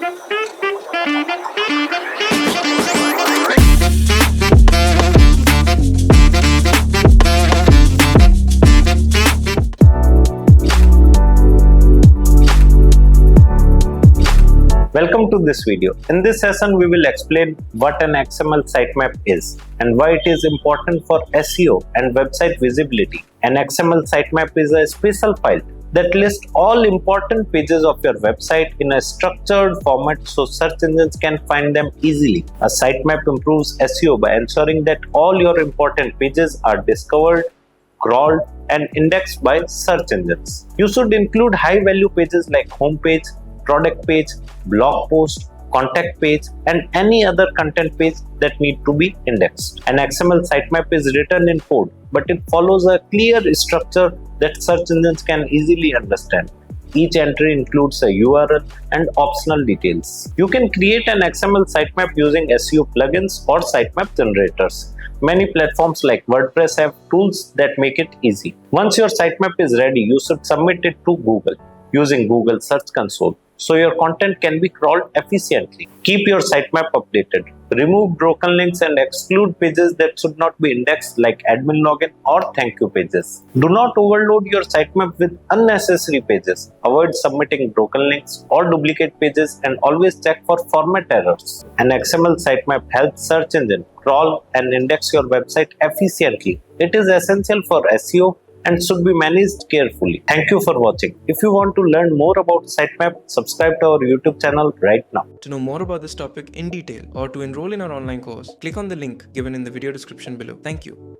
Welcome to this video. In this session, we will explain what an XML sitemap is and why it is important for SEO and website visibility. An XML sitemap is a special file that lists all important pages of your website in a structured format so search engines can find them easily. A sitemap improves SEO by ensuring that all your important pages are discovered, crawled, and indexed by search engines. You should include high-value pages like homepage, product page, blog post, contact page, and any other content page that need to be indexed. An XML sitemap is written in code, but it follows a clear structure that search engines can easily understand. Each entry includes a URL and optional details. You can create an XML sitemap using SEO plugins or sitemap generators. Many platforms like WordPress have tools that make it easy. Once your sitemap is ready, you should submit it to Google using Google Search Console, so your content can be crawled efficiently. Keep your sitemap updated. Remove broken links and exclude pages that should not be indexed like admin login or thank you pages. Do not overload your sitemap with unnecessary pages. Avoid submitting broken links or duplicate pages and always check for format errors. An XML sitemap helps search engine crawl and index your website efficiently. It is essential for SEO and should be managed carefully. Thank you for watching. If you want to learn more about sitemap, subscribe to our YouTube channel right now. To know more about this topic in detail or to enroll in our online course, click on the link given in the video description below. Thank you.